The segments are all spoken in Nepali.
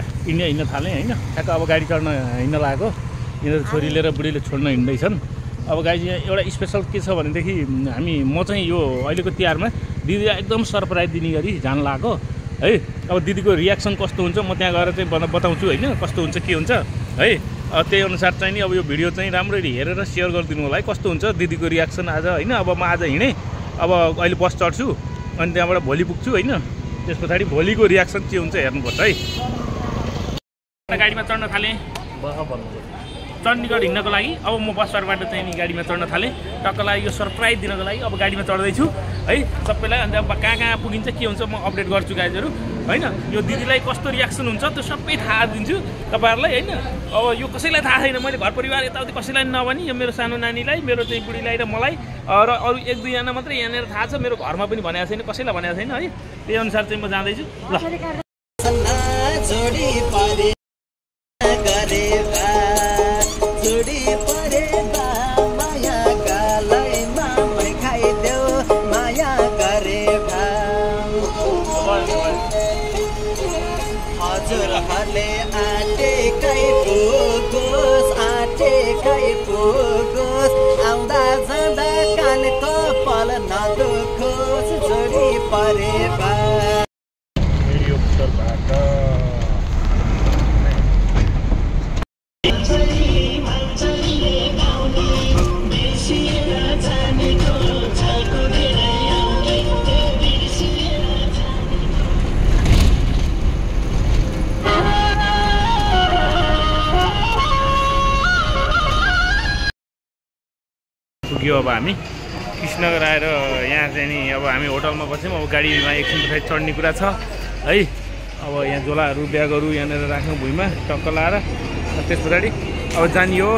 इन्डिया हिँड्न थालेँ होइन। ठ्याक्क अब गाडी चढ्न हिँड्न लागेको। यिनीहरू छोरीले र बुढीले छोड्न हिँड्दैछन्। अब गाइज यहाँ एउटा स्पेसल के छ भनेदेखि म चाहिँ यो अहिलेको तिहारमा दिदीलाई एकदम सरप्राइज दिने गरी जान लागेको है। अब दिदीको रियाक्सन कस्तो हुन्छ म त्यहाँ गएर चाहिँ बताउँछु होइन, कस्तो हुन्छ के हुन्छ है। त्यही अनुसार चाहिँ नि अब यो भिडियो चाहिँ राम्ररी हेरेर सेयर गरिदिनु होला है, कस्तो हुन्छ दिदीको रियाक्सन आज होइन। अब म आज हिँडेँ, अब अहिले बस चढ्छु अनि त्यहाँबाट भोलि पुग्छु होइन। त्यस पछाडि भोलिको रियाक्सन के हुन्छ हेर्नुपर्छ है। गाडीमा चढ्न थालेँ चण्डीगढ हिँड्नको लागि। अब म बस स्ट्यान्डबाट चाहिँ नि गाडीमा चढ्न थालेँ टक्क लागि यो सरप्राइज दिनको लागि। अब गाडीमा चढ्दैछु है सबैलाई। अन्त अब कहाँ पुगिन्छ के हुन्छ म अपडेट गर्छु गाइजहरू होइन। यो दिदीलाई कस्तो रियाक्सन हुन्छ त्यो सबै थाहा दिन्छु तपाईँहरूलाई होइन। अब यो कसैलाई थाहा छैन, मैले घर परिवार यताउति कसैलाई नभनी यो मेरो सानो नानीलाई, मेरो चाहिँ बुढीलाई र मलाई र अरू 1-2 जना मात्रै यहाँनिर थाहा छ। मेरो घरमा पनि भनेको छैन, कसैलाई भनेको छैन है। त्यही अनुसार चाहिँ म जाँदैछु ल। आउँदा जाँदा कानको पल नदुखोस् जोडी परेबा। पुग्यो अब हामी कृष्णनगर आएर यहाँ चाहिँ नि अब हामी होटलमा बस्यौँ। अब गाडीमा एकछिन पछाडि चढ्ने कुरा छ है। अब यहाँ झोलाहरू ब्यागहरू यहाँनिर राख्यौँ भुइँमा टक्क लाएर। त्यस पछाडि अब जानियो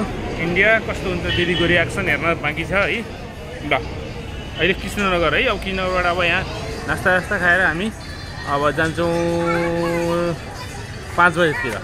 इन्डिया कस्तो हुन्छ दिदीको रियाक्सन हेर्न बाँकी छ है। ल अहिले कृष्णनगर है। अब कृष्णनगरबाट अब यहाँ नास्ता खाएर हामी अब जान्छौँ 5 बजेतिर।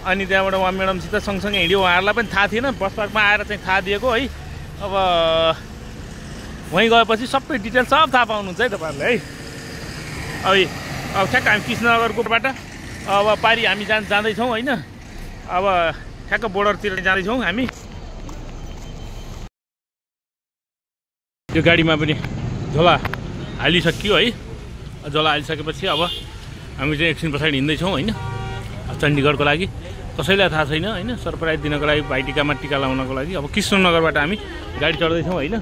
अनि त्यहाँबाट उहाँ म्याडमसित सँगसँगै हिँड्यो। उहाँहरूलाई पनि थाहा थिएन, बस पार्कमा आएर चाहिँ थाहा दिएको है। अब वहीँ गएपछि सबै डिटेल सब थाहा पाउनुहुन्छ है तपाईँहरूले है। अब ठ्याक्क हामी कृष्णनगरकोबाट अब पारी हामी जाँदैछौँ होइन। अब ठ्याक्क बोर्डरतिर जाँदैछौँ हामी। यो गाडीमा पनि झोला हालिसक्यो है। झोला हालिसकेपछि अब हामी चाहिँ एकछिन पछाडि हिँड्दैछौँ होइन चण्डीगढको लागि। कसैलाई थाहा छैन होइन, सरप्राइज दिनको लागि भाइटिकामा टिका लगाउनको लागि। अब कृष्णनगरबाट हामी गाडी चढ्दैछौँ होइन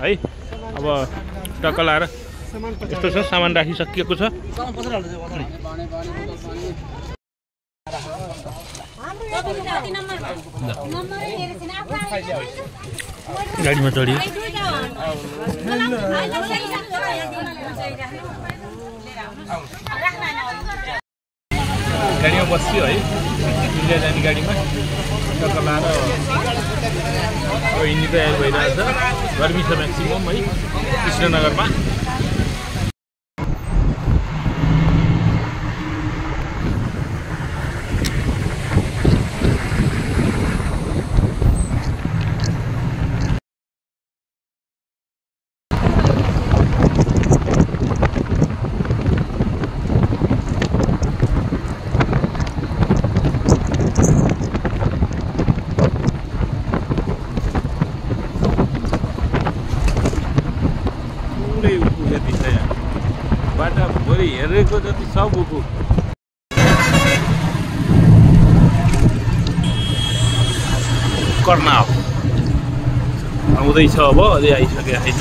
है। अब टक्क लाएर यस्तो छ, सामान राखिसकिएको छ। गाडीमा चढ्यो गाडीमा बस्यो है। इन्डिया जाने गाडीमा टक्क लाएर हिँड्ने तयारी भइरहेछ। गर्मी छ म्याक्सिमम है कृष्णनगरमा। बाटा भरि हेरेको जति सब उखु। कर्नाल आउँदैछ अब, अझै आइसकेको छैन।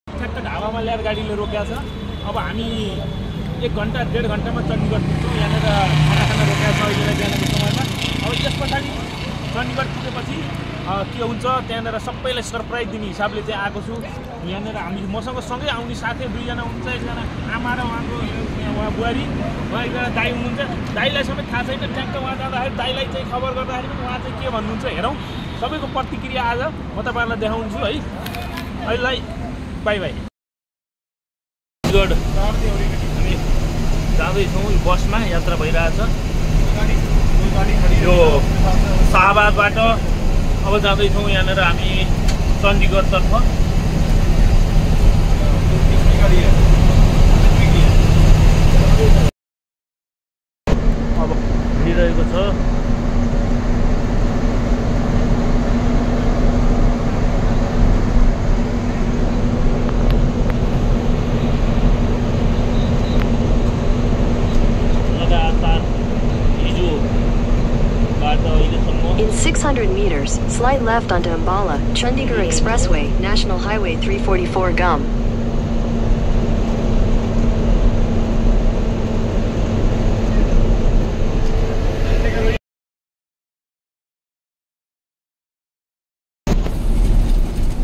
ठ्याक्क ढाबामा ल्याएर गाडीले रोकेको छ। अब हामी 1 घन्टा 1.5 घन्टामा चण्डीगढ पुग्छौँ। यहाँनिर खाना रोकेको छ अहिले बिहानको समयमा। अब यस पछाडि चण्डीगढ पुगेपछि के हुन्छ त्यहाँनिर सबैलाई सरप्राइज दिने हिसाबले चाहिँ आएको छु। यहाँनिर हामी मसँग सँगै आउने साथी दुईजना हुनुहुन्छ, एकजना आमा र उहाँ बुहारी, उहाँ एकजना दाई हुनुहुन्छ। दाईलाई सबै थाहा छैन, ट्याक्क उहाँ जाँदाखेरि दाईलाई चाहिँ खबर गर्दाखेरि पनि उहाँ चाहिँ के भन्नुहुन्छ हेरौँ। सबैको प्रतिक्रिया आज म तपाईँहरूलाई देखाउँछु है। अहिलेलाई बाई बाई। हामी जाँदैछौँ बसमा, यात्रा भइरहेछ यो शाहबादबाट। अब जाँदैछौँ यहाँनिर हामी चण्डीगढतर्फ। अब हिँडिरहेको छ। In 600 meters, slide left onto Ambala, Chandigarh Expressway, National Highway 344 Gum.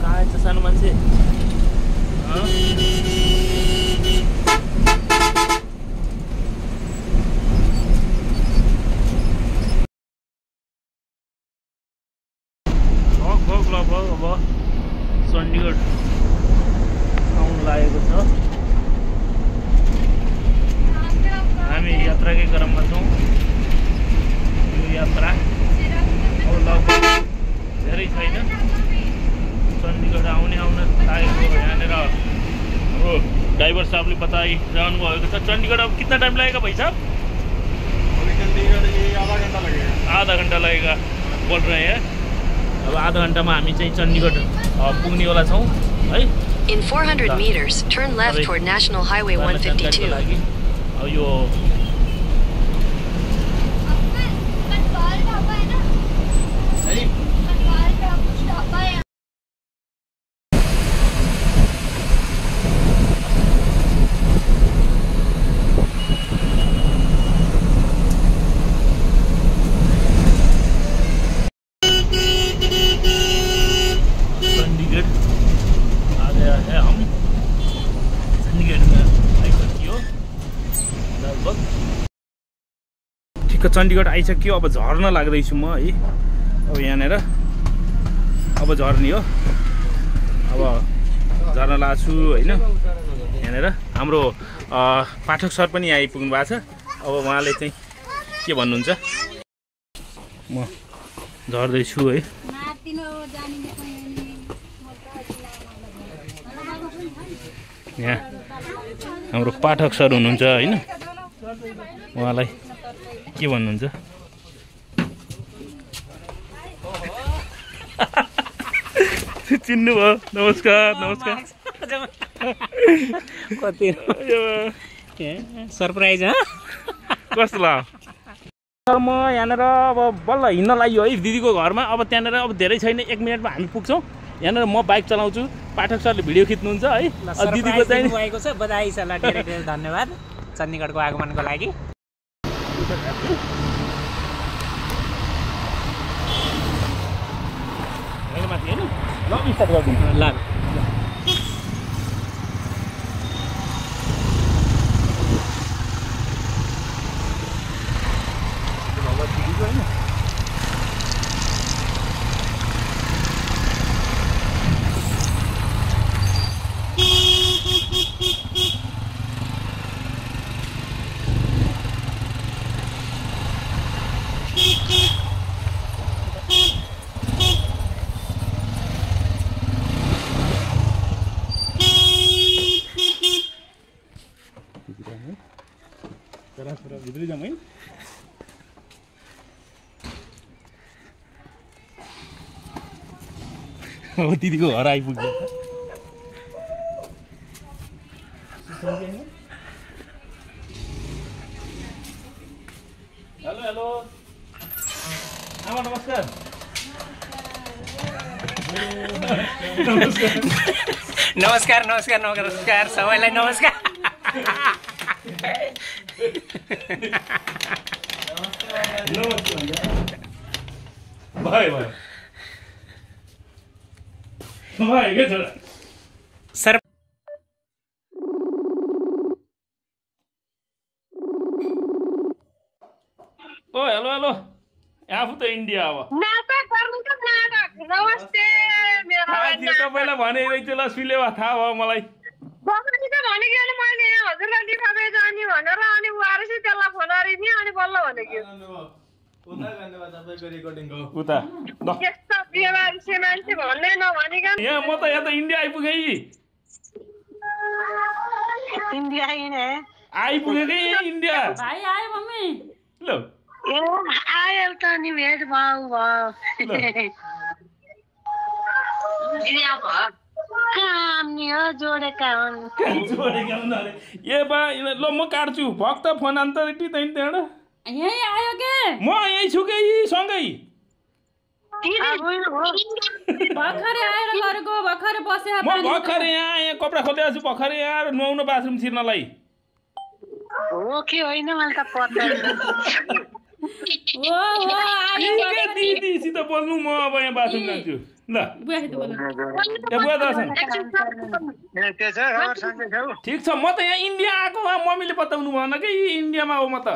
कहाँ छ सानो मान्छे? अब चण्डीगढ आउनु लागेको छ। हामी यात्राकै क्रममा छौँ। यो यात्रा अब लगभग धेरै छैन, चण्डीगढ आउन लागेको। यहाँनिर हाम्रो ड्राइभर साहबले बताइरहनु भएको छ चण्डीगढ अब कितना टाइम लगेगा भाई साहब? आधा घन्टा लगेगा बोल रहे हैं। अब आधा घन्टामा हामी चाहिँ चण्डीगढ पुग्नेवाला छौँ है। In 400 meters, turn left toward National Highway 152. अब यो चण्डीगढ आइसक्यो। अब झर्न लाग्दैछु म है। अब यहाँनिर अब झर्ने हो। अब झर्न लाग्छु होइन। यहाँनिर हाम्रो पाठक सर पनि आइपुग्नु भएको छ। अब उहाँले चाहिँ के भन्नुहुन्छ, म झर्दैछु है। यहाँ हाम्रो पाठक सर हुनुहुन्छ होइन, उहाँलाई के भन्नुहुन्छ? चिन्नु भयो? नमस्कार नमस्कार। कति सरप्राइज कस्तो लाग्यो? सर म यहाँनिर अब बल्ल हिँड्न लाग्यो है दिदीको घरमा। अब त्यहाँनिर अब धेरै छैन, 1 मिनटमा हामी पुग्छौँ। यहाँनिर म बाइक चलाउँछु, पाठक सरले भिडियो खिच्नुहुन्छ है। दिदीको चाहिँ भएको छ। बधाई छ ल, धेरै धेरै धन्यवाद चण्डीगढको आगमनको लागि। माथि होइन ल स्टार्ट गरिदिनु ल। भित्रै जाउँ है। अब दिदीको घर आइपुग्यो। हेलो हेलो आमा नमस्कार। नमस्कार नमस्कार नमस्कार सबैलाई नमस्कार। भयो भयो भयो क्या छोरा सर ओ हेलो हेलो आफू त इन्डिया अब नमस्ते मेरो थाहा थियो तपाईँलाई भनेरै थियो ल सुलेवा थाहा भयो मलाई बगानी त भनेको अनि मैले हजुरलाई लिफाफे जाने भनेर अनि उ आएर चाहिँ त्यसलाई फोन गरिदिएँ अनि बल्ल भनेको उता ल यस्तो बेवारिसे मान्छे भन्दै नभनिकन यहाँ म त इन्डिया आइपुगेँ इन्डिया आइपुगेँ कि इन्डिया भाइ आयो मम्मी ल ए आयो त नि भेट भाउ भाउ काम नि हो जोडेका हुन् ए बा ल म काट्छु भक्त फोन अन्तरिटी तैन त्यहाँबाट यही आयो के म यही छु कि सँगै भर्खरै आएर गरेको भर्खरै बसे म भर्खरै यहाँ आएँ कपडा खोलिरहेको छु भर्खरै यहाँ नुहाउनु बाथरुम छिर्नलाई हो कि होइन मैले त पत्ता दिदीसित बोल्नु म अब यहाँ बाथरुम जान्छु ल बुवा दर्शन ठिक छ म त यहाँ इन्डिया आएको मम्मीले बताउनु भएन कि इन्डियामा हो म त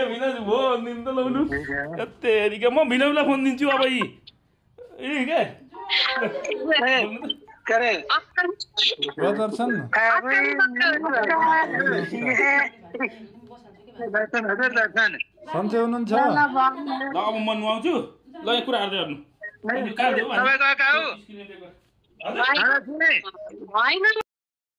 भिनाजु भो भनिदिनु त लाउनु तेरिका म भिनाजुलाई फोन दिन्छु अब दर्शन सन्चै हुनुहुन्छ ल अब म नुहाउँछु ल यो कुराहरू हेर्नु होइन